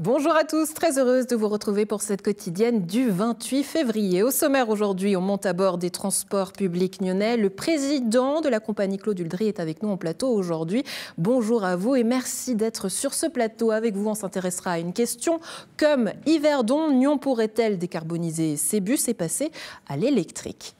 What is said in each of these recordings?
Bonjour à tous, très heureuse de vous retrouver pour cette quotidienne du 28 février. Au sommaire aujourd'hui, on monte à bord des transports publics nyonnais. Le président de la compagnie Claude Uldry est avec nous en plateau aujourd'hui. Bonjour à vous et merci d'être sur ce plateau. Avec vous, on s'intéressera à une question comme Yverdon, Nyon pourrait-elle décarboniser ses bus et passer à l'électrique ?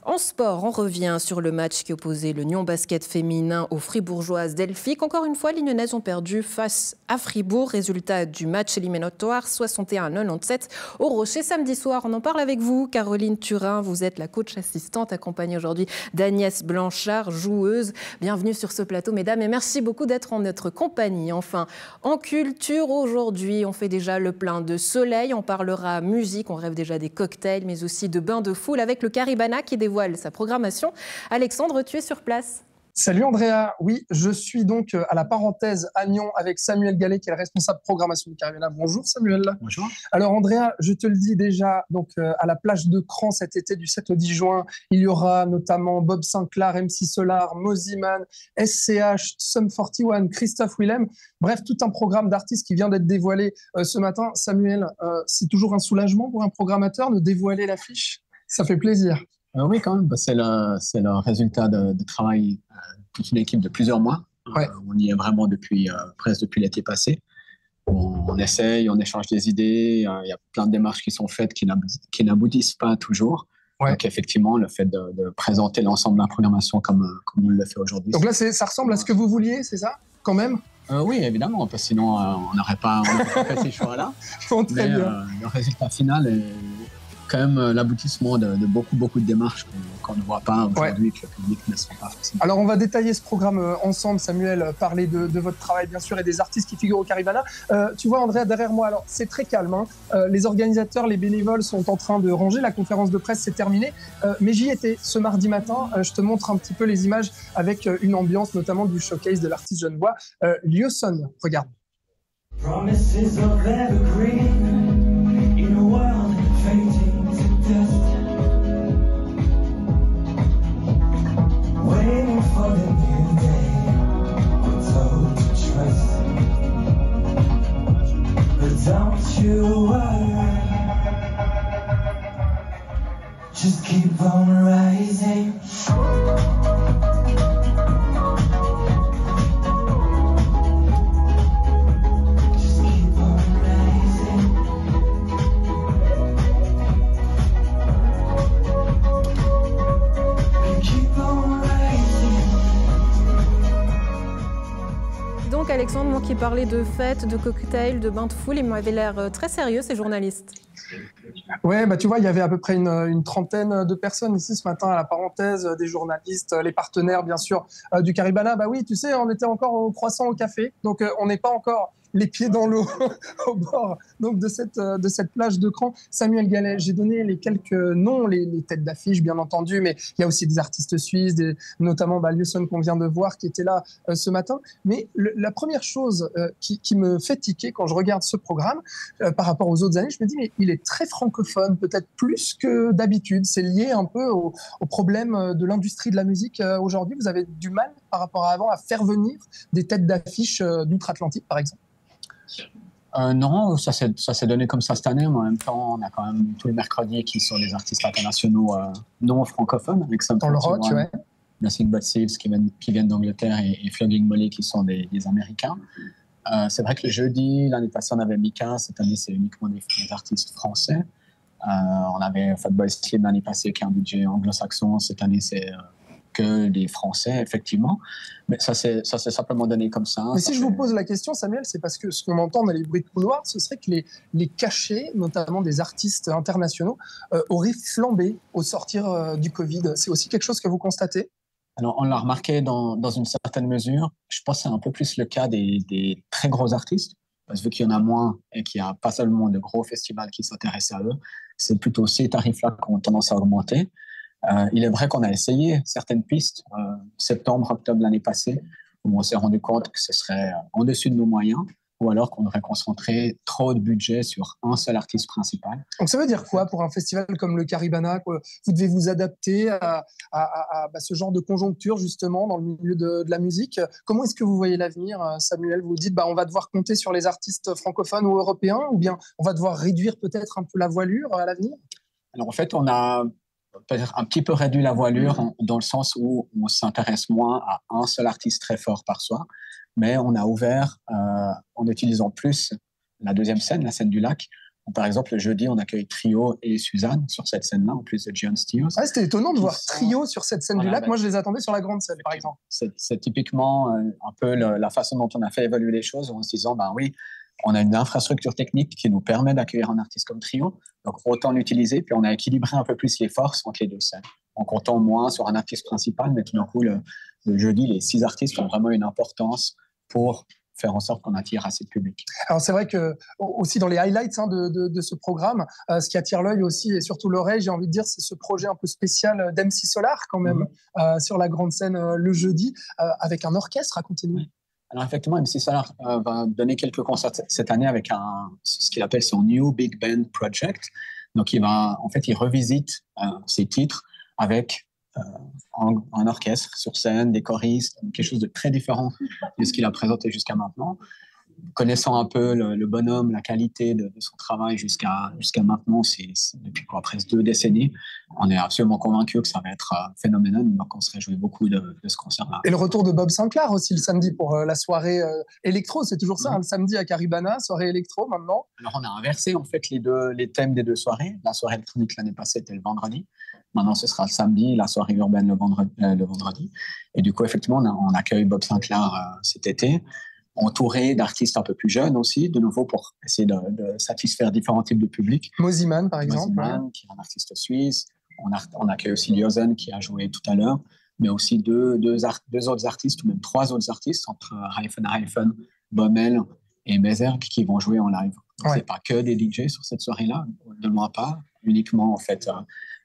En sport, on revient sur le match qui opposait le Nyon basket féminin aux fribourgeoises Delphique. Encore une fois, les Nyonnaises ont perdu face à Fribourg. Résultat du match éliminatoire 61-97 au Rocher samedi soir. On en parle avec vous, Caroline Turin. Vous êtes la coach assistante accompagnée aujourd'hui d'Agnès Blanchard, joueuse. Bienvenue sur ce plateau, mesdames, et merci beaucoup d'être en notre compagnie. Enfin, en culture aujourd'hui, on fait déjà le plein de soleil. On parlera musique, on rêve déjà des cocktails, mais aussi de bains de foule avec le Caribana qui dévoile sa programmation. Alexandre, tu es sur place. Salut Andrea, oui, je suis donc à la parenthèse à Nyon avec Samuel Gallet qui est le responsable programmation du Caribana. Bonjour Samuel. Bonjour. Alors Andrea, je te le dis déjà, donc à la plage de Cran cet été du 7 au 10 juin, il y aura notamment Bob Sinclair, MC Solar, Moziman, SCH, Sum 41, Christophe Willem, bref, tout un programme d'artistes qui vient d'être dévoilé ce matin. Samuel, c'est toujours un soulagement pour un programmateur de dévoiler l'affiche. Ça fait plaisir. Oui, quand même. C'est le résultat de travail toute une équipe de plusieurs mois. Ouais. On y est vraiment presque depuis l'été passé. On essaye, on échange des idées. Il y a plein de démarches qui sont faites qui n'aboutissent pas toujours. Ouais. Donc effectivement, le fait de présenter l'ensemble de la programmation comme on le fait aujourd'hui. Donc là, ça ressemble à ce que vous vouliez, c'est ça, quand même? Oui, évidemment, parce que sinon on n'aurait pas fait ces choix-là. Bon, très bien. Le résultat final est quand même l'aboutissement de beaucoup de démarches qu'on ne voit pas aujourd'hui, que le public ne sent pas forcément. Alors on va détailler ce programme ensemble, Samuel, parler de votre travail bien sûr et des artistes qui figurent au Caribana. Tu vois Andrea derrière moi, alors c'est très calme, hein. Les organisateurs, les bénévoles sont en train de ranger, la conférence de presse s'est terminée, mais j'y étais ce mardi matin, je te montre un petit peu les images avec une ambiance notamment du showcase de l'artiste genevois, Lioson, regarde. Promises of evergreen in a world fading to dust. Waiting for the new day, I'm told to trust. But don't you worry, just keep on rising. Donc Alexandre, moi qui parlais de fêtes, de cocktails, de bains de foule, ils m'avaient l'air très sérieux ces journalistes. Ouais, bah tu vois, il y avait à peu près une trentaine de personnes ici ce matin à la parenthèse, des journalistes, les partenaires bien sûr du Caribana. Bah oui, tu sais, on était encore au croissant au café, donc on n'est pas encore les pieds dans l'eau au bord donc de cette plage de Cran. Samuel Gallet, j'ai donné les quelques noms, les têtes d'affiche bien entendu, mais il y a aussi des artistes suisses, notamment Lioson qu'on vient de voir qui était là ce matin. Mais la première chose qui me fait tiquer quand je regarde ce programme par rapport aux autres années, je me dis mais il est très francophone, peut-être plus que d'habitude. C'est lié un peu au problème de l'industrie de la musique aujourd'hui. Vous avez du mal par rapport à avant à faire venir des têtes d'affiche d'outre-Atlantique par exemple? Non, ça s'est donné comme ça cette année, mais en même temps, on a quand même tous les mercredis qui sont des artistes internationaux non francophones, avec Sum 41, dans le rock, ouais. Nothing But Thieves qui viennent d'Angleterre et Flogging Molly qui sont des Américains. C'est vrai que le jeudi, l'année passée, on avait Mika, cette année, c'est uniquement des artistes français. On avait Fatboy Slim l'année passée qui a un budget anglo-saxon, cette année, c'est que des Français, effectivement. Mais ça s'est simplement donné comme ça. Mais si je vous pose la question, Samuel, c'est parce que ce qu'on entend dans les bruits de couloir, ce serait que les cachets, notamment des artistes internationaux, auraient flambé au sortir du Covid. C'est aussi quelque chose que vous constatez? Alors, on l'a remarqué dans une certaine mesure. Je pense que c'est un peu plus le cas des très gros artistes, parce que vu qu'il y en a moins et qu'il n'y a pas seulement de gros festivals qui s'intéressent à eux, c'est plutôt ces tarifs-là qui ont tendance à augmenter. Il est vrai qu'on a essayé certaines pistes, septembre, octobre l'année passée, où on s'est rendu compte que ce serait en dessus de nos moyens. ou alors qu'on devrait concentrer trop de budget sur un seul artiste principal. Donc ça veut dire quoi pour un festival comme le Caribana? Vous devez vous adapter à ce genre de conjoncture justement dans le milieu de la musique. Comment est-ce que vous voyez l'avenir, Samuel? Vous dites on va devoir compter sur les artistes francophones ou européens, ou bien on va devoir réduire peut-être un peu la voilure à l'avenir? Alors en fait, on a peut-être un petit peu réduit la voilure dans le sens où on s'intéresse moins à un seul artiste très fort par soir, mais on a ouvert en utilisant plus la deuxième scène, la scène du lac. Donc, par exemple, le jeudi, on accueille Trio et Suzanne sur cette scène-là, en plus de John Steers. Ah, c'était étonnant de voir Trio sur cette scène du lac. Moi, je les attendais sur la grande scène, par exemple. C'est typiquement un peu la façon dont on a fait évoluer les choses, en se disant, oui, on a une infrastructure technique qui nous permet d'accueillir un artiste comme Trio, donc autant l'utiliser, puis on a équilibré un peu plus les forces entre les deux scènes, en comptant moins sur un artiste principal, mais tout d'un coup, le jeudi, les 6 artistes ont vraiment une importance pour faire en sorte qu'on attire assez de public. Alors c'est vrai que aussi dans les highlights de ce programme, ce qui attire l'œil aussi et surtout l'oreille, j'ai envie de dire, c'est ce projet un peu spécial d'MC Solar quand même, sur la grande scène le jeudi, avec un orchestre. Racontez-nous. Oui. Alors effectivement, MC Solar va donner quelques concerts cette année avec ce qu'il appelle son New Big Band Project. Donc il revisite ses titres avec un orchestre sur scène, des choristes, quelque chose de très différent de ce qu'il a présenté jusqu'à maintenant. Connaissant un peu le bonhomme, la qualité de son travail jusqu'à maintenant, c'est depuis presque 2 décennies, on est absolument convaincu que ça va être phénoménal, donc on se réjouit beaucoup de ce concert-là. Et le retour de Bob Sinclair aussi le samedi pour la soirée électro, c'est toujours ça, le samedi à Caribana, soirée électro maintenant. Alors on a inversé en fait les thèmes des 2 soirées. La soirée électronique l'année passée était le vendredi. Maintenant, ce sera le samedi, la soirée urbaine le vendredi. Et du coup, effectivement, on accueille Bob Sinclair cet été, entouré d'artistes un peu plus jeunes aussi, de nouveau pour essayer de satisfaire différents types de publics. Moziman, par exemple. Moziman, qui est un artiste suisse. On accueille aussi Liozen, qui a joué tout à l'heure, mais aussi deux autres artistes, ou même 3 autres artistes, entre Hyphen, Bommel et Bezerk, qui vont jouer en live. Ouais. C'est pas que des DJ sur cette soirée-là, de loin pas, uniquement en fait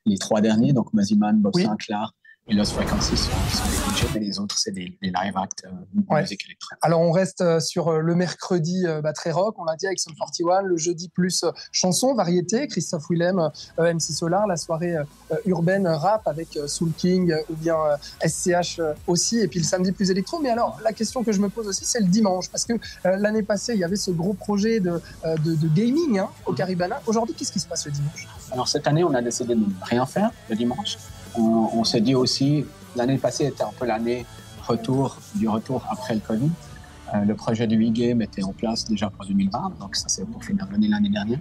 les 3 derniers, donc Moziman, Bob Sinclair et Lost Frequencies sont des DJ, mais les autres, c'est des live acts de musique électronique. Alors, on reste sur le mercredi très rock, on l'a dit, avec Sum 41, le jeudi plus chanson, variété, Christophe Willem, MC Solar, la soirée urbaine rap avec Soul King ou bien SCH aussi, et puis le samedi plus électro. Mais alors, la question que je me pose aussi, c'est le dimanche, parce que l'année passée, il y avait ce gros projet de gaming au Caribana. Aujourd'hui, qu'est-ce qui se passe le dimanche? Alors, cette année, on a décidé de ne rien faire le dimanche. On s'est dit aussi, l'année passée était un peu l'année du retour après le Covid. Le projet du e-game était en place déjà pour 2020, donc ça c'est pour finir l'année dernière.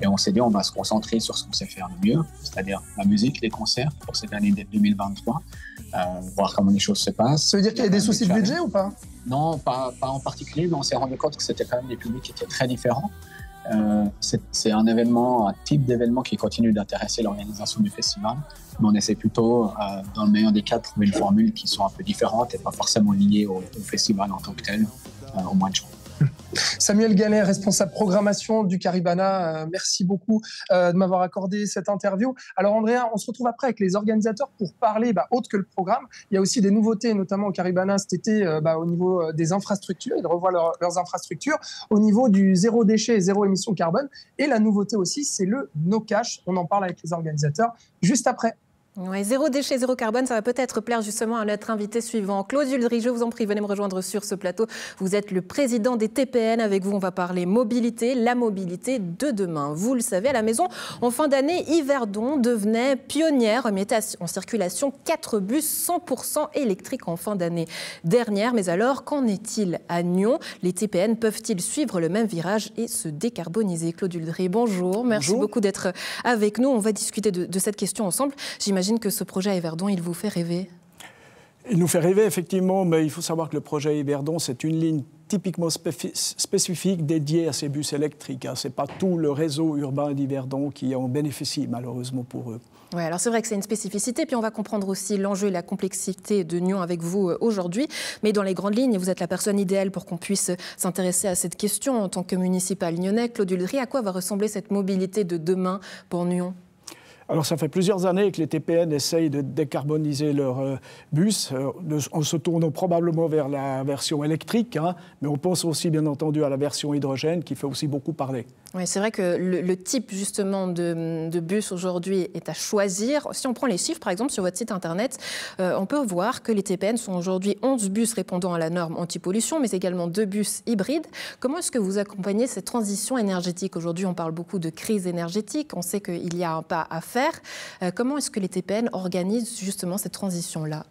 Et on s'est dit, on va se concentrer sur ce qu'on sait faire le mieux, c'est-à-dire la musique, les concerts pour cette année 2023, voir comment les choses se passent. Ça veut dire qu'il y a des soucis de budget ou pas? Non, pas en particulier, mais on s'est rendu compte que c'était quand même des publics qui étaient très différents. C'est un type d'événement qui continue d'intéresser l'organisation du festival, mais on essaie plutôt, dans le meilleur des cas, de trouver une formule qui soit un peu différente et pas forcément liée au festival en tant que tel, au mois de juin. Samuel Gallet, responsable programmation du Caribana, merci beaucoup de m'avoir accordé cette interview. Alors Andrea, on se retrouve après avec les organisateurs pour parler autre que le programme. Il y a aussi des nouveautés, notamment au Caribana cet été, au niveau des infrastructures. Ils revoient leurs infrastructures au niveau du 0 déchet et 0 émission carbone. Et la nouveauté aussi, c'est le no cash. On en parle avec les organisateurs juste après. Ouais, 0 déchet, 0 carbone, ça va peut-être plaire justement à notre invité suivant. Claude Uldry, je vous en prie, venez me rejoindre sur ce plateau. Vous êtes le président des TPN. Avec vous, on va parler mobilité, la mobilité de demain. Vous le savez, à la maison, en fin d'année, Yverdon devenait pionnière, mettait en circulation 4 bus 100% électriques en fin d'année dernière. Mais alors, qu'en est-il à Nyon? Les TPN peuvent-ils suivre le même virage et se décarboniser? Claude Uldry, bonjour. Merci beaucoup d'être avec nous. On va discuter de cette question ensemble. J'imagine que ce projet à Yverdon, il vous fait rêver? Il nous fait rêver, effectivement, mais il faut savoir que le projet Yverdon, c'est une ligne typiquement spécifique dédiée à ces bus électriques. Ce n'est pas tout le réseau urbain d'Yverdon qui en bénéficie, malheureusement pour eux. Oui, alors c'est vrai que c'est une spécificité, puis on va comprendre aussi l'enjeu et la complexité de Nyon avec vous aujourd'hui. Mais dans les grandes lignes, vous êtes la personne idéale pour qu'on puisse s'intéresser à cette question en tant que municipal nyonnais. Claude Uldry, à quoi va ressembler cette mobilité de demain pour Nyon? Alors, ça fait plusieurs années que les TPN essayent de décarboniser leurs bus, en se tournant probablement vers la version électrique, hein, mais on pense aussi, bien entendu, à la version hydrogène, qui fait aussi beaucoup parler. Oui, c'est vrai que le type, justement, de bus aujourd'hui est à choisir. Si on prend les chiffres, par exemple, sur votre site Internet, on peut voir que les TPN sont aujourd'hui 11 bus répondant à la norme anti-pollution, mais également 2 bus hybrides. Comment est-ce que vous accompagnez cette transition énergétique? Aujourd'hui, on parle beaucoup de crise énergétique. On sait qu'il y a un pas à faire. Comment est-ce que les TPN organisent justement cette transition-là?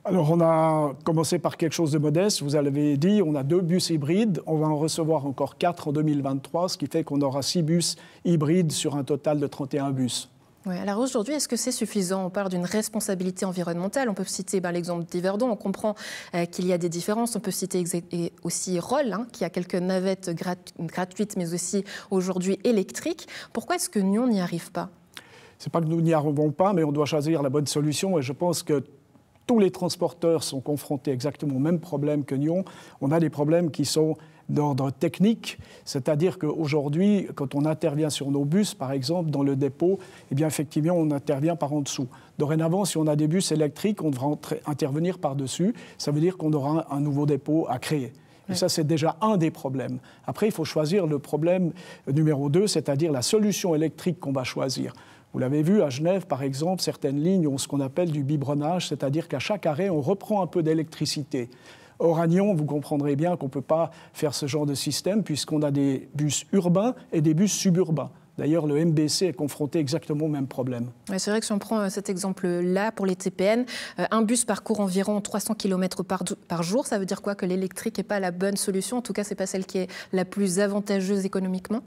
Alors, on a commencé par quelque chose de modeste. Vous l'avez dit, on a 2 bus hybrides. On va en recevoir encore 4 en 2023, ce qui fait qu'on aura 6 bus hybrides sur un total de 31 bus. Oui, alors aujourd'hui, est-ce que c'est suffisant? On parle d'une responsabilité environnementale. On peut citer l'exemple d'Yverdon. On comprend qu'il y a des différences. On peut citer aussi Roll, hein, qui a quelques navettes gratuites, mais aussi aujourd'hui électriques. Pourquoi est-ce que Nyon n'y arrive pas? Ce n'est pas que nous n'y arrivons pas, mais on doit choisir la bonne solution. Et je pense que tous les transporteurs sont confrontés exactement au même problème que Nyon. On a des problèmes qui sont d'ordre technique, c'est-à-dire qu'aujourd'hui, quand on intervient sur nos bus, par exemple, dans le dépôt, eh bien, effectivement, on intervient par en dessous. Dorénavant, si on a des bus électriques, on devra intervenir par-dessus. Ça veut dire qu'on aura un nouveau dépôt à créer. Et ça, c'est déjà un des problèmes. Après, il faut choisir le problème numéro 2, c'est-à-dire la solution électrique qu'on va choisir. Vous l'avez vu, à Genève, par exemple, certaines lignes ont ce qu'on appelle du biberonnage, c'est-à-dire qu'à chaque arrêt, on reprend un peu d'électricité. Or, à Nyon, vous comprendrez bien qu'on ne peut pas faire ce genre de système puisqu'on a des bus urbains et des bus suburbains. D'ailleurs, le MBC est confronté exactement au même problème. Ouais, c'est vrai que si on prend cet exemple-là pour les TPN, un bus parcourt environ 300 km par jour. Ça veut dire quoi? Que l'électrique n'est pas la bonne solution? En tout cas, ce n'est pas celle qui est la plus avantageuse économiquement?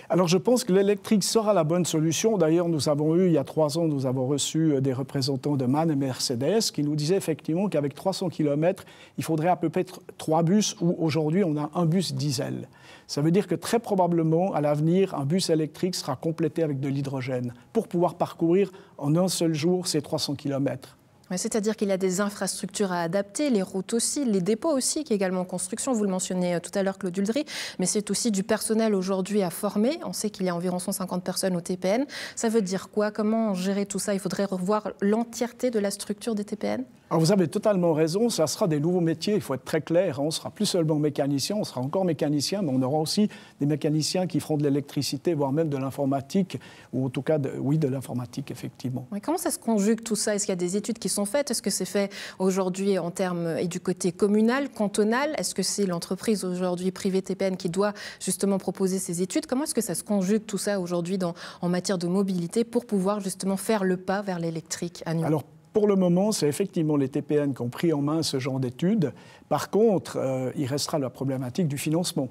Alors, je pense que l'électrique sera la bonne solution. D'ailleurs, nous avons eu, il y a 3 ans, nous avons reçu des représentants de MAN et Mercedes qui nous disaient effectivement qu'avec 300 km, il faudrait à peu près 3 bus où aujourd'hui, on a un bus diesel. Ça veut dire que très probablement, à l'avenir, un bus électrique sera complété avec de l'hydrogène pour pouvoir parcourir en un seul jour ces 300 km. C'est-à-dire qu'il y a des infrastructures à adapter, les routes aussi, les dépôts aussi, qui est également en construction. Vous le mentionnez tout à l'heure, Claude Huldry, mais c'est aussi du personnel aujourd'hui à former. On sait qu'il y a environ 150 personnes au TPN. Ça veut dire quoi? Comment gérer tout ça? Il faudrait revoir l'entièreté de la structure des TPN? Alors vous avez totalement raison, ça sera des nouveaux métiers, il faut être très clair. On ne sera plus seulement mécanicien, on sera encore mécanicien, mais on aura aussi des mécaniciens qui feront de l'électricité, voire même de l'informatique, ou en tout cas, de l'informatique, effectivement. Mais comment ça se conjugue tout ça? Est-ce qu'il y a des études qui sont faites? Est-ce que c'est fait aujourd'hui en termes et du côté communal, cantonal? Est-ce que c'est l'entreprise aujourd'hui privée TPN qui doit justement proposer ces études? Comment est-ce que ça se conjugue tout ça aujourd'hui en matière de mobilité pour pouvoir justement faire le pas vers l'électrique à Nyon? Alors, pour le moment, c'est effectivement les TPN qui ont pris en main ce genre d'études. Par contre, il restera la problématique du financement.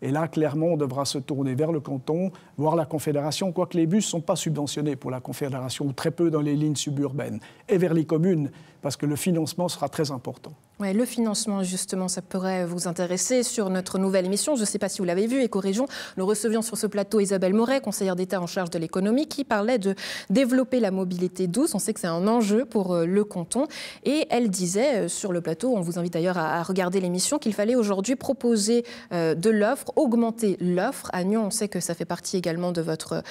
Et là, clairement, on devra se tourner vers le canton, voire la Confédération, quoique les bus ne sont pas subventionnés pour la Confédération, ou très peu dans les lignes suburbaines, et vers les communes, parce que le financement sera très important. Ouais, le financement, justement, ça pourrait vous intéresser sur notre nouvelle émission. Je ne sais pas si vous l'avez vu, Éco-Région. Nous recevions sur ce plateau Isabelle Moret, conseillère d'État en charge de l'économie, qui parlait de développer la mobilité douce. On sait que c'est un enjeu pour le canton. Et elle disait sur le plateau, on vous invite d'ailleurs à regarder l'émission, qu'il fallait aujourd'hui proposer de l'offre, augmenter l'offre. À Nyon, on sait que ça fait partie également de votre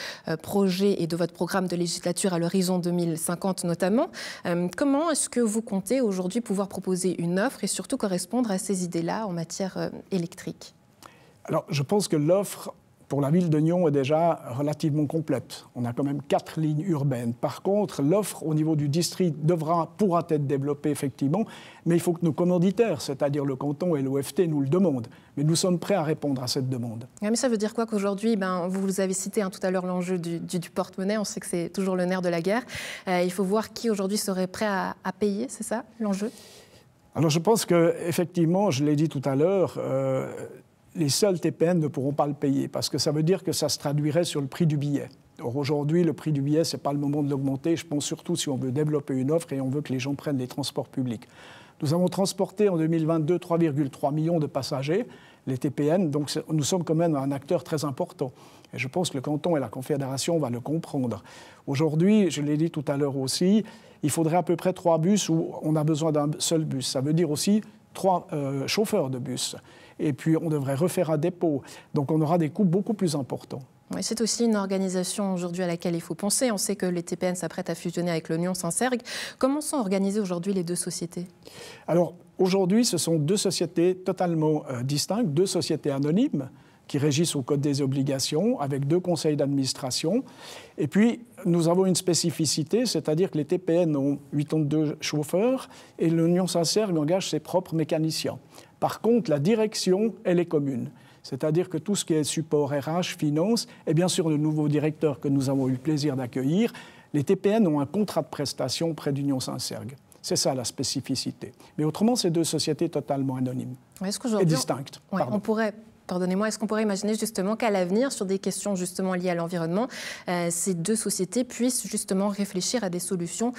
projet et de votre programme de législature à l'horizon 2050 notamment. Comment est-ce que vous comptez aujourd'hui pouvoir proposer une offre et surtout correspondre à ces idées-là en matière électrique? Alors, je pense que l'offre pour la ville de Nyon est déjà relativement complète. On a quand même 4 lignes urbaines. Par contre, l'offre au niveau du district pourra être développée effectivement, mais il faut que nos commanditaires, c'est-à-dire le canton et l'OFT, nous le demandent. Mais nous sommes prêts à répondre à cette demande. Mais ça veut dire quoi qu'aujourd'hui, vous avez cité tout à l'heure l'enjeu du porte-monnaie, on sait que c'est toujours le nerf de la guerre. Il faut voir qui aujourd'hui serait prêt à payer, c'est ça l'enjeu? Alors je pense qu'effectivement, je l'ai dit tout à l'heure, les seuls TPN ne pourront pas le payer parce que ça veut dire que ça se traduirait sur le prix du billet. Or aujourd'hui, le prix du billet, ce n'est pas le moment de l'augmenter. Je pense surtout si on veut développer une offre et on veut que les gens prennent les transports publics. Nous avons transporté en 2022 3,3 millions de passagers, les TPN, donc nous sommes quand même un acteur très important. Et je pense que le canton et la Confédération vont le comprendre. Aujourd'hui, je l'ai dit tout à l'heure aussi, il faudrait à peu près 3 bus où on a besoin d'un seul bus. Ça veut dire aussi 3 chauffeurs de bus. Et puis, on devrait refaire un dépôt. Donc, on aura des coûts beaucoup plus importants. Oui, c'est aussi une organisation aujourd'hui à laquelle il faut penser. On sait que les TPN s'apprêtent à fusionner avec l'Union Saint-Sergue. Comment sont organisées aujourd'hui les deux sociétés? Alors, aujourd'hui, ce sont deux sociétés totalement distinctes, deux sociétés anonymes qui régissent au Code des obligations, avec deux conseils d'administration. Et puis, nous avons une spécificité, c'est-à-dire que les TPN ont 82 chauffeurs et l'Union Saint-Sergue engage ses propres mécaniciens. Par contre, la direction, elle est commune. C'est-à-dire que tout ce qui est support RH, finance, et bien sûr le nouveau directeur que nous avons eu le plaisir d'accueillir, les TPN ont un contrat de prestation auprès d'Union Saint-Sergue. C'est ça la spécificité. Mais autrement, c'est deux sociétés totalement anonymes et distinctes. On pourrait... Pardonnez-moi, est-ce qu'on pourrait imaginer justement qu'à l'avenir, sur des questions justement liées à l'environnement, ces deux sociétés puissent justement réfléchir à des solutions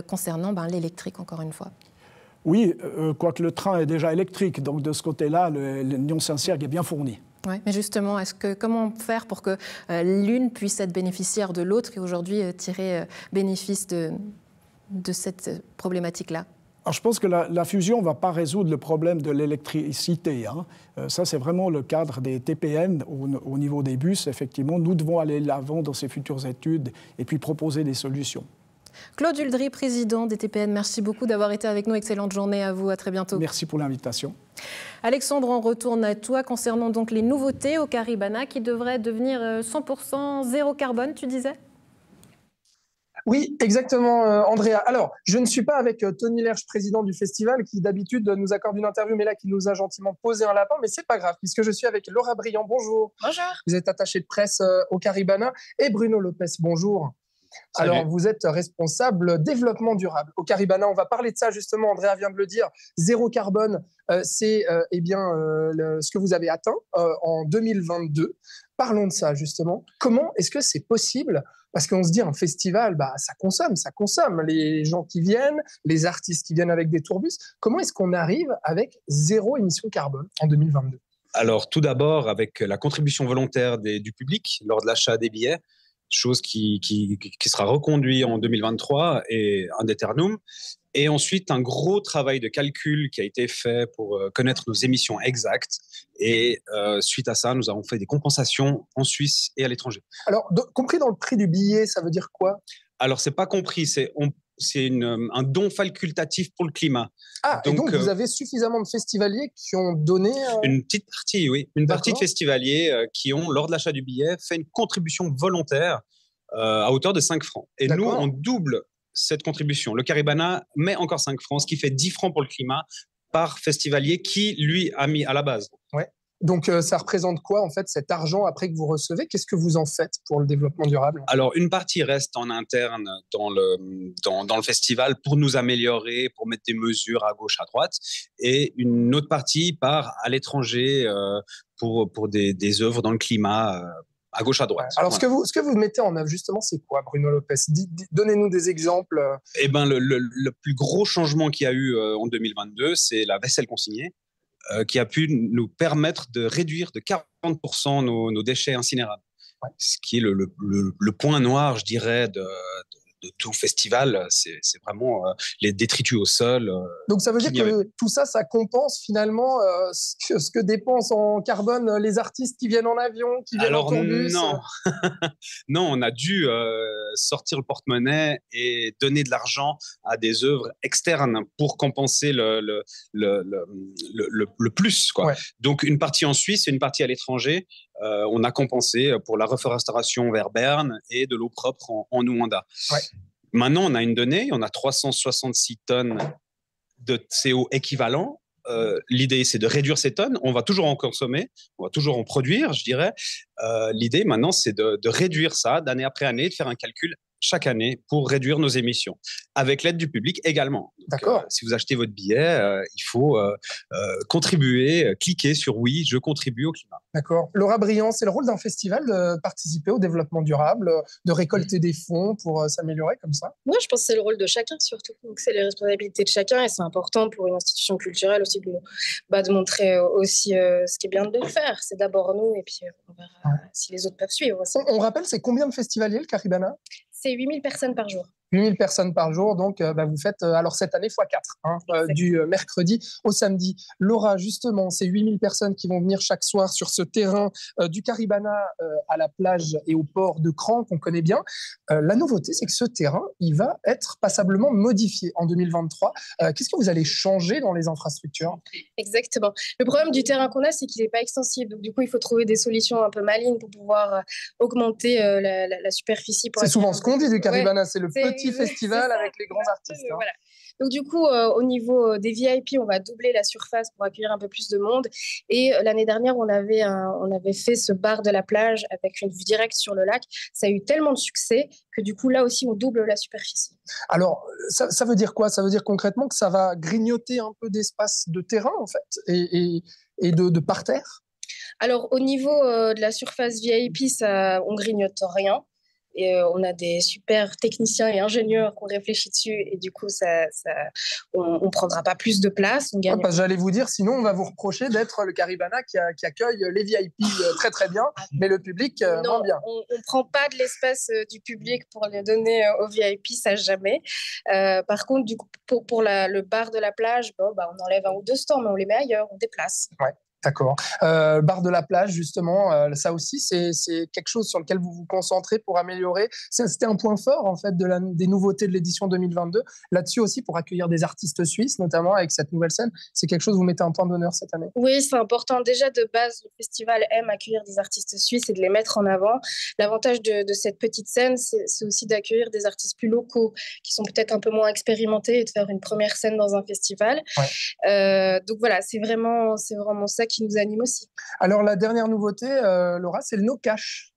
concernant l'électrique, encore une fois? Oui, quoique le train est déjà électrique, donc de ce côté-là, l'Union Saint-Sergue est bien fournie. Oui, mais justement, comment faire pour que l'une puisse être bénéficiaire de l'autre et aujourd'hui tirer bénéfice de cette problématique-là? Alors, je pense que la fusion ne va pas résoudre le problème de l'électricité. Ça, c'est vraiment le cadre des TPN au niveau des bus. Effectivement, nous devons aller de l'avant dans ces futures études et puis proposer des solutions. Claude Huldry, président des TPN, merci beaucoup d'avoir été avec nous. Excellente journée à vous, à très bientôt. Merci pour l'invitation. Alexandre, on retourne à toi concernant donc les nouveautés au Caribana qui devraient devenir 100% zéro carbone, tu disais ? Oui, exactement, Andrea. Alors, je ne suis pas avec Tony Lerche, président du festival, qui d'habitude nous accorde une interview, mais là, qui nous a gentiment posé un lapin. Mais c'est pas grave, puisque je suis avec Laura Briand. Bonjour. Bonjour. Vous êtes attachée de presse au Caribana. Et Bruno Lopez, bonjour. Salut. Alors, vous êtes responsable développement durable au Caribana. On va parler de ça, justement. Andrea vient de le dire. Zéro carbone, c'est ce que vous avez atteint en 2022. Parlons de ça, justement. Comment est-ce que c'est possible ? Parce qu'on se dit, un festival, ça consomme. Les gens qui viennent, les artistes qui viennent avec des tourbus. Comment est-ce qu'on arrive avec zéro émission carbone en 2022 ? Alors, tout d'abord, avec la contribution volontaire du public lors de l'achat des billets, chose qui sera reconduite en 2023 et un eternum. Et ensuite, un gros travail de calcul qui a été fait pour connaître nos émissions exactes. Et suite à ça, nous avons fait des compensations en Suisse et à l'étranger. Alors, compris dans le prix du billet, ça veut dire quoi ? Alors, c'est pas compris, c'est un don facultatif pour le climat. Ah, donc vous avez suffisamment de festivaliers qui ont donné... Une petite partie, oui. Une partie de festivaliers qui ont, lors de l'achat du billet, fait une contribution volontaire à hauteur de 5 francs. Et nous, on double cette contribution. Le Caribana met encore 5 francs, ce qui fait 10 francs pour le climat par festivalier qui, lui, a mis à la base. Ouais. Donc, ça représente quoi, en fait, cet argent après que vous recevez ? Qu'est-ce que vous en faites pour le développement durable ? Alors, une partie reste en interne dans le festival pour nous améliorer, pour mettre des mesures à gauche, à droite. Et une autre partie part à l'étranger pour des œuvres dans le climat à gauche, à droite. Alors, voilà. ce que vous mettez en œuvre, justement, c'est quoi, Bruno Lopez ? Donnez-nous des exemples. Eh ben, le plus gros changement qu'il y a eu en 2022, c'est la vaisselle consignée, qui a pu nous permettre de réduire de 40% nos déchets incinérables. Ouais. Ce qui est le point noir, je dirais, de tout festival, c'est vraiment les détritus au sol. Donc ça veut dire que tout ça, ça compense finalement ce que dépensent en carbone les artistes qui viennent en avion, qui viennent en tourbus. Non. Non, on a dû sortir le porte-monnaie et donner de l'argent à des œuvres externes pour compenser le plus, quoi. Ouais. Donc une partie en Suisse et une partie à l'étranger. On a compensé pour la reforestation vers Berne et de l'eau propre en Ouanda. Ouais. Maintenant, on a une donnée, on a 366 tonnes de CO équivalent. L'idée, c'est de réduire ces tonnes. On va toujours en consommer, on va toujours en produire, je dirais. L'idée, maintenant, c'est de réduire ça d'année après année, de faire un calcul chaque année pour réduire nos émissions, avec l'aide du public également. D'accord. Si vous achetez votre billet, il faut contribuer, cliquer sur « Oui, je contribue au climat ». D'accord. Laura Briand, c'est le rôle d'un festival de participer au développement durable, de récolter des fonds pour s'améliorer comme ça ? Moi, je pense que c'est le rôle de chacun surtout. Donc, c'est les responsabilités de chacun et c'est important pour une institution culturelle aussi de montrer aussi ce qui est bien de le faire. C'est d'abord nous et puis on verra si les autres peuvent suivre aussi. On rappelle, c'est combien de festivaliers le Caribana ? C'est 8000 personnes par jour. 8000 personnes par jour, donc vous faites alors cette année x4, du mercredi au samedi. Laura, justement, ces 8000 personnes qui vont venir chaque soir sur ce terrain du Caribana à la plage et au port de Cran, qu'on connaît bien. La nouveauté, c'est que ce terrain, il va être passablement modifié en 2023. Qu'est-ce que vous allez changer dans les infrastructures? Exactement. Le problème du terrain qu'on a, c'est qu'il n'est pas extensible. Donc, du coup, il faut trouver des solutions un peu malignes pour pouvoir augmenter la superficie. C'est souvent ce qu'on dit du Caribana, c'est le petit festival avec les grands artistes. Voilà. Donc, du coup, au niveau des VIP, on va doubler la surface pour accueillir un peu plus de monde. Et l'année dernière, on avait fait ce bar de la plage avec une vue directe sur le lac. Ça a eu tellement de succès que du coup, là aussi, on double la superficie. Alors, ça veut dire quoi? Ça veut dire concrètement que ça va grignoter un peu d'espace de terrain, en fait, et de parterre? Alors, au niveau de la surface VIP, on grignote rien. Et on a des super techniciens et ingénieurs qui ont réfléchi dessus et du coup, on ne prendra pas plus de place. J'allais vous dire, sinon on va vous reprocher d'être le Caribana qui accueille les VIP très très bien, mais le public moins bien. On ne prend pas de l'espace du public pour les donner aux VIP, ça jamais. Par contre, du coup, pour le bar de la plage, on enlève 1 ou 2 stands, mais on les met ailleurs, on déplace. Ouais. D'accord. Bar de la plage, justement, ça aussi, c'est quelque chose sur lequel vous vous concentrez pour améliorer. C'était un point fort, en fait, des nouveautés de l'édition 2022. Là-dessus aussi, pour accueillir des artistes suisses, notamment avec cette nouvelle scène, c'est quelque chose que vous mettez un point d'honneur cette année. Oui, c'est important. Déjà, de base, le festival aime accueillir des artistes suisses et de les mettre en avant. L'avantage de cette petite scène, c'est aussi d'accueillir des artistes plus locaux, qui sont peut-être un peu moins expérimentés et de faire une première scène dans un festival. Ouais. Donc voilà, c'est vraiment ça qui nous anime aussi. Alors, la dernière nouveauté, Laura, c'est le no cash.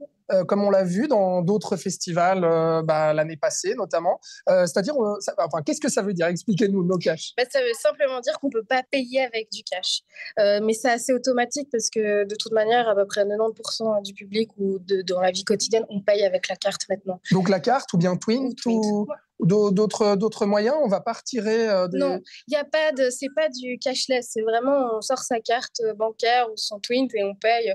Comme on l'a vu dans d'autres festivals l'année passée notamment. C'est-à-dire, qu'est-ce que ça veut dire? Expliquez-nous, no cash. Ça veut simplement dire qu'on ne peut pas payer avec du cash. Mais c'est assez automatique parce que de toute manière, à peu près 90% du public ou dans la vie quotidienne, on paye avec la carte maintenant. Donc la carte ou bien Twint ou d'autres moyens, on va pas retirer Non, il y a pas c'est pas du cashless, c'est vraiment on sort sa carte bancaire ou son Twint et on paye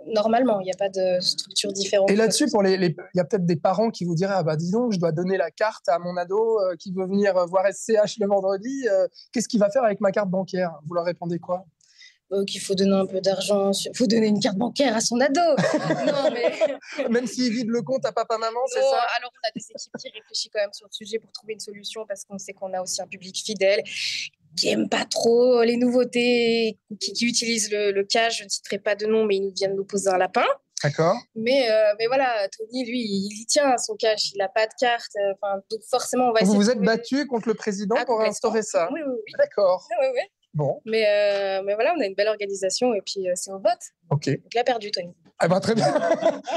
normalement, il n'y a pas de structure différente. Et là-dessus, il y a peut-être des parents qui vous diraient dis donc, je dois donner la carte à mon ado qui veut venir voir SCH le vendredi, qu'est-ce qu'il va faire avec ma carte bancaire? Vous leur répondez quoi? Qu'il faut donner un peu d'argent, il faut donner une carte bancaire à son ado. Non, mais... Même s'il vide le compte à papa-maman, c'est ça? Alors, on a des équipes qui réfléchissent quand même sur le sujet pour trouver une solution parce qu'on sait qu'on a aussi un public fidèle qui n'aime pas trop les nouveautés, qui utilise le cash. Je ne citerai pas de nom, mais il vient de nous poser un lapin. D'accord. Mais voilà, Tony, lui, il y tient à son cash, il n'a pas de carte. Donc forcément, on va essayer. Vous vous êtes battu contre le président pour instaurer ça? Oui. D'accord. Oui. Bon. Mais voilà, on a une belle organisation et puis c'est au vote. Ok. Donc il a perdu, Tony. Très bien.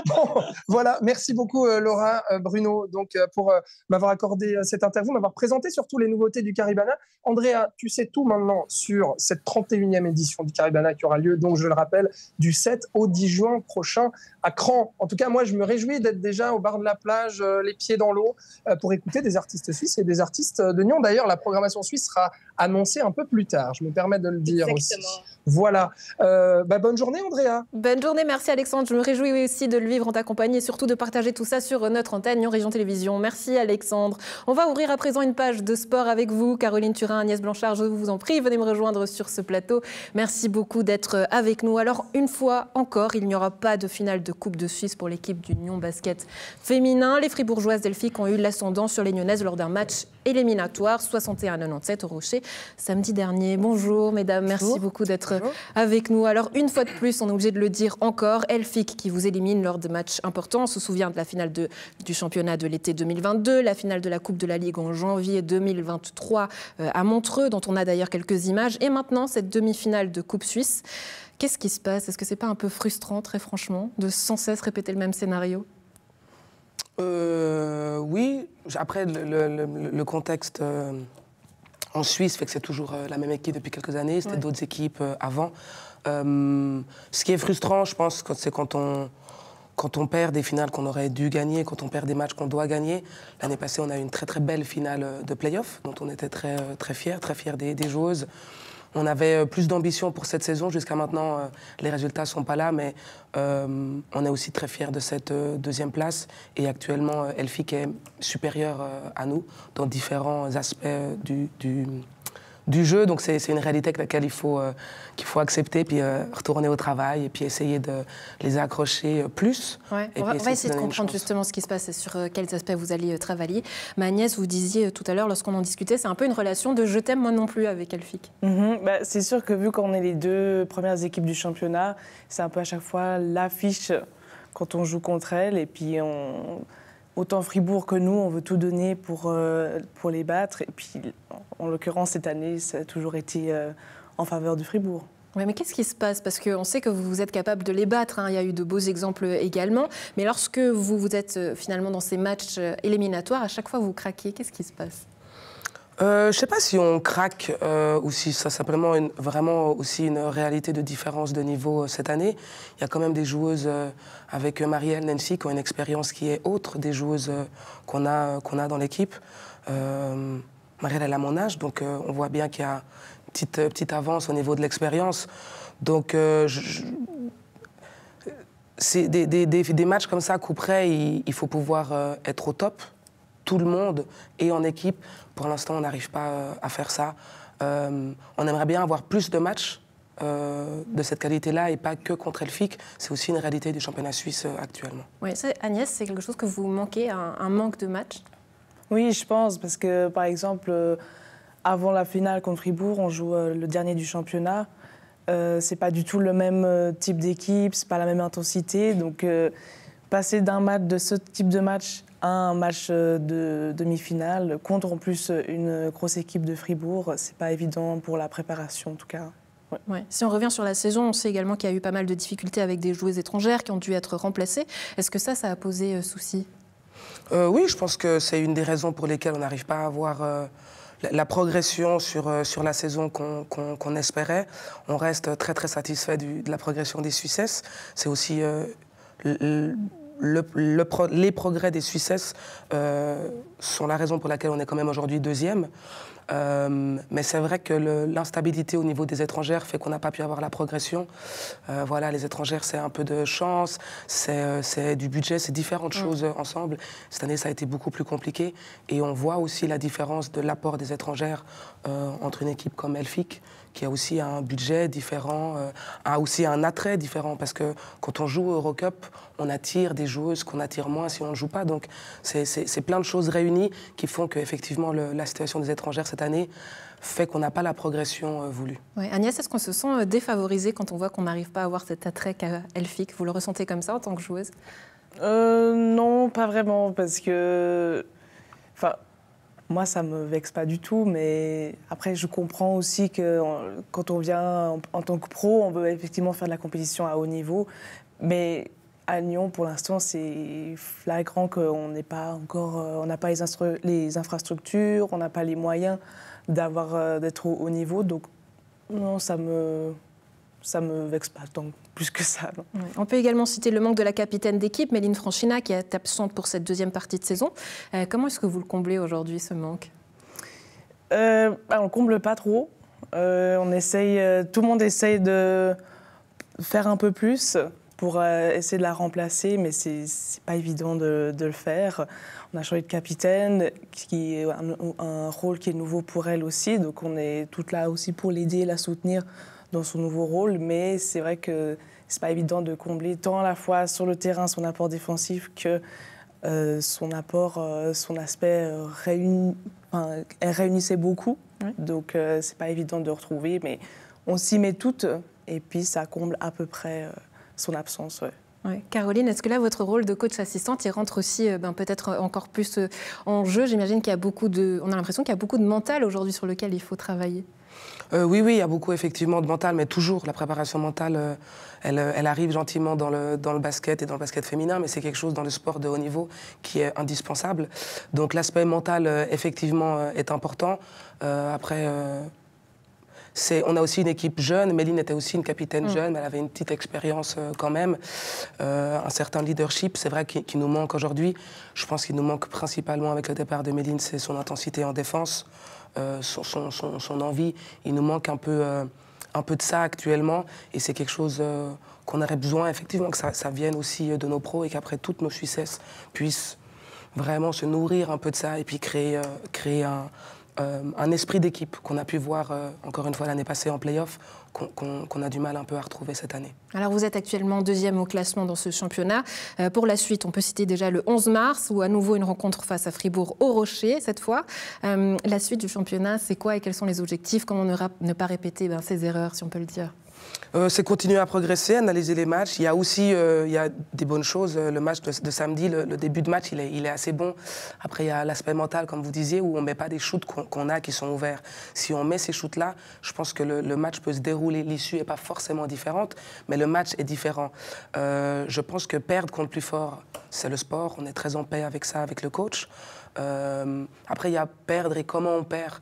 Bon, voilà, merci beaucoup Laura, Bruno, pour m'avoir accordé cette interview, m'avoir présenté surtout les nouveautés du Caribana. Andrea, tu sais tout maintenant sur cette 31e édition du Caribana qui aura lieu, donc je le rappelle, du 7 au 10 juin prochain à Cran. En tout cas, moi, je me réjouis d'être déjà au bar de la plage, les pieds dans l'eau, pour écouter des artistes suisses et des artistes de Nyon. D'ailleurs, la programmation suisse sera annoncée un peu plus tard, je me permets de le dire. Exactement. Aussi. Voilà. Bonne journée, Andrea. Bonne journée, merci Alexandre. Je me réjouis aussi de le vivre en ta compagnie et surtout de partager tout ça sur notre antenne Nyon Région Télévision. Merci Alexandre. On va ouvrir à présent une page de sport avec vous. Caroline Turin, Agnès Blanchard, je vous en prie, venez me rejoindre sur ce plateau. Merci beaucoup d'être avec nous. Alors, une fois encore, il n'y aura pas de finale de Coupe de Suisse pour l'équipe du Nyon Basket féminin. Les Fribourgeoises Delphiques ont eu l'ascendant sur les Nyonnaises lors d'un match éliminatoire 61-97 au Rocher samedi dernier. Bonjour mesdames, merci beaucoup d'être avec nous. Alors, une fois de plus, on est obligé de le dire encore, Elfic qui vous élimine lors de matchs importants. On se souvient de la finale du championnat de l'été 2022, la finale de la Coupe de la Ligue en janvier 2023 à Montreux, dont on a d'ailleurs quelques images. Et maintenant, cette demi-finale de Coupe Suisse. Qu'est-ce qui se passe? Est-ce que c'est pas un peu frustrant, très franchement, de sans cesse répéter le même scénario? Oui. Après, le contexte en Suisse fait que c'est toujours la même équipe depuis quelques années. C'était d'autres équipes avant. Ce qui est frustrant, je pense, c'est quand on perd des finales qu'on aurait dû gagner, quand on perd des matchs qu'on doit gagner. L'année passée, on a eu une très très belle finale de play-off, dont on était très fiers des joueuses. On avait plus d'ambition pour cette saison. Jusqu'à maintenant, les résultats ne sont pas là, mais on est aussi très fiers de cette deuxième place. Et actuellement, Elphick est supérieur à nous dans différents aspects du jeu. Donc c'est une réalité avec laquelle qu'il faut accepter, puis retourner au travail et puis essayer de les accrocher plus. Ouais. On va essayer de comprendre justement ce qui se passe et sur quels aspects vous allez travailler. Mais Agnès, vous disiez tout à l'heure, lorsqu'on en discutait, c'est un peu une relation de je t'aime moi non plus avec Elphick. C'est sûr que vu qu'on est les deux premières équipes du championnat, c'est un peu à chaque fois l'affiche quand on joue contre elles. Et puis autant Fribourg que nous, on veut tout donner pour les battre. Et puis, en l'occurrence, cette année, ça a toujours été en faveur du Fribourg. Oui, mais qu'est-ce qui se passe? Parce qu'on sait que vous êtes capable de les battre. Il y a eu de beaux exemples également. Mais lorsque vous êtes finalement dans ces matchs éliminatoires, à chaque fois, vous craquez. Qu'est-ce qui se passe? Je ne sais pas si on craque ou si c'est simplement vraiment aussi une réalité de différence de niveau cette année. Il y a quand même des joueuses avec Marielle, Nancy qui ont une expérience qui est autre des joueuses qu'on a dans l'équipe. Marielle, elle a mon âge, donc on voit bien qu'il y a une petite avance au niveau de l'expérience. Donc c'est des matchs comme ça, coup près, il faut pouvoir être au top. Tout le monde et en équipe. Pour l'instant, on n'arrive pas à faire ça. On aimerait bien avoir plus de matchs de cette qualité-là et pas que contre Elphick. C'est aussi une réalité du championnat suisse actuellement. Oui, Agnès, c'est quelque chose que vous manquez, un manque de matchs? Oui, je pense, parce que par exemple, avant la finale contre Fribourg, on joue le dernier du championnat. C'est pas du tout le même type d'équipe, c'est pas la même intensité. Donc, passer d'un match de ce type de match à un match de demi-finale contre en plus une grosse équipe de Fribourg, c'est pas évident pour la préparation en tout cas. Ouais. Ouais. Si on revient sur la saison, on sait également qu'il y a eu pas mal de difficultés avec des joueuses étrangères qui ont dû être remplacées. Est-ce que ça a posé souci? Oui, je pense que c'est une des raisons pour lesquelles on n'arrive pas à avoir la progression sur la saison qu'on espérait. On reste très très satisfait de la progression des Suissesses. C'est aussi les progrès des Suissesses sont la raison pour laquelle on est quand même aujourd'hui deuxième. Mais c'est vrai que l'instabilité au niveau des étrangères fait qu'on n'a pas pu avoir la progression. Voilà, les étrangères, c'est un peu de chance, c'est du budget, c'est différentes choses ensemble. Cette année, ça a été beaucoup plus compliqué. Et on voit aussi la différence de l'apport des étrangères entre une équipe comme Elphick, qui a aussi un budget différent, a aussi un attrait différent. Parce que quand on joue au Eurocup, on attire des joueuses qu'on attire moins si on ne joue pas. Donc c'est plein de choses réunies qui font qu'effectivement la situation des étrangères cette année fait qu'on n'a pas la progression voulue. Ouais. Agnès, est-ce qu'on se sent défavorisé quand on voit qu'on n'arrive pas à avoir cet attrait qu'a Elphick? Vous le ressentez comme ça en tant que joueuse? Non, pas vraiment, parce que... Moi, ça ne me vexe pas du tout, mais après, je comprends aussi que quand on vient en tant que pro, on veut effectivement faire de la compétition à haut niveau. Mais à Lyon, pour l'instant, c'est flagrant qu'on n'est pas encore, on n'a pas les infrastructures, on n'a pas les moyens d'être au haut niveau. Donc, non, ça me vexe pas tant plus que ça. Non. Ouais. On peut également citer le manque de la capitaine d'équipe, Méline Franchina, qui est absente pour cette deuxième partie de saison. Comment est-ce que vous le comblez aujourd'hui, ce manque? On ne le comble pas trop. Tout le monde essaye de faire un peu plus pour essayer de la remplacer, mais c'est pas évident de le faire. On a changé de capitaine, qui est un rôle qui est nouveau pour elle aussi, donc on est toutes là aussi pour l'aider, la soutenir dans son nouveau rôle, mais c'est vrai que c'est pas évident de combler tant à la fois sur le terrain son apport défensif que son aspect elle réunissait beaucoup, donc c'est pas évident de retrouver, mais on s'y met toutes et puis ça comble à peu près son absence. Ouais. Ouais. Caroline, est-ce que là, votre rôle de coach assistante, il rentre aussi peut-être encore plus en jeu? J'imagine qu'il y a on a l'impression qu'il y a beaucoup de mental aujourd'hui sur lequel il faut travailler. Oui, il y a beaucoup effectivement de mental, mais toujours la préparation mentale, elle arrive gentiment dans le basket et dans le basket féminin, mais c'est quelque chose dans le sport de haut niveau qui est indispensable. Donc l'aspect mental, effectivement, est important. Après, on a aussi une équipe jeune. Méline était aussi une capitaine jeune, mais elle avait une petite expérience quand même. Un certain leadership, c'est vrai, qui nous manque aujourd'hui. Je pense qu'il nous manque principalement avec le départ de Méline, c'est son intensité en défense. son envie. Il nous manque un peu de ça actuellement et c'est quelque chose qu'on aurait besoin effectivement que ça vienne aussi de nos pros et qu'après toutes nos Suissesses puissent vraiment se nourrir un peu de ça et puis créer un esprit d'équipe qu'on a pu voir encore une fois l'année passée en play-off, qu'on a du mal un peu à retrouver cette année. Alors vous êtes actuellement 2e au classement dans ce championnat. Pour la suite, on peut citer déjà le 11 mars où à nouveau une rencontre face à Fribourg au Rocher cette fois. La suite du championnat, c'est quoi et quels sont les objectifs? Comment ne pas répéter ces erreurs, si on peut le dire? C'est continuer à progresser, analyser les matchs. Il y a aussi des bonnes choses. Le match de samedi, le début de match, il est assez bon. Après, il y a l'aspect mental, comme vous disiez, où on ne met pas des shoots qu'on a qui sont ouverts. Si on met ces shoots-là, je pense que le match peut se dérouler. L'issue n'est pas forcément différente, mais le match est différent. Je pense que perdre contre plus fort, c'est le sport. On est très en paix avec ça, avec le coach. Après, il y a perdre et comment on perd.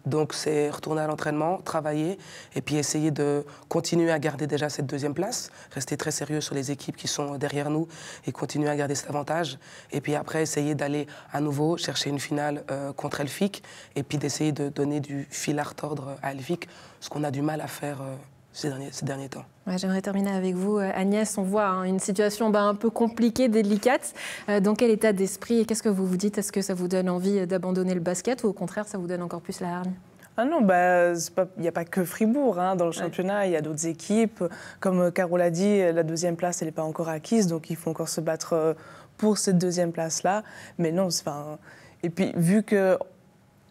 Donc c'est retourner à l'entraînement, travailler et puis essayer de continuer à garder déjà cette 2e place, rester très sérieux sur les équipes qui sont derrière nous et continuer à garder cet avantage. Et puis après essayer d'aller à nouveau chercher une finale contre Elfic et puis d'essayer de donner du fil à retordre à Elfic, ce qu'on a du mal à faire ces derniers temps. Ouais, j'aimerais terminer avec vous, Agnès. On voit une situation un peu compliquée, délicate. Dans quel état d'esprit et qu'est-ce que vous vous dites? Est-ce que ça vous donne envie d'abandonner le basket ou au contraire, ça vous donne encore plus la hargne? Ah non, il n'y a pas que Fribourg dans le championnat, il y a d'autres équipes. Comme Carole a dit, la 2e place, elle n'est pas encore acquise, donc il faut encore se battre pour cette 2e place-là. Mais non, et puis vu que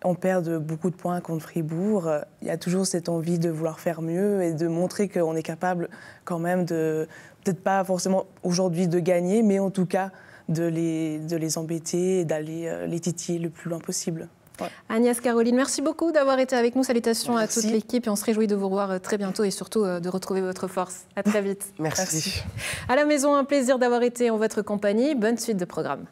on perd beaucoup de points contre Fribourg, il y a toujours cette envie de vouloir faire mieux et de montrer qu'on est capable quand même de, peut-être pas forcément aujourd'hui de gagner, mais en tout cas de les embêter et d'aller les titiller le plus loin possible. Ouais. Agnès, Caroline, merci beaucoup d'avoir été avec nous. Salutations à toute l'équipe et on se réjouit de vous revoir très bientôt et surtout de retrouver votre force. À très vite. Merci. À la maison, un plaisir d'avoir été en votre compagnie. Bonne suite de programme.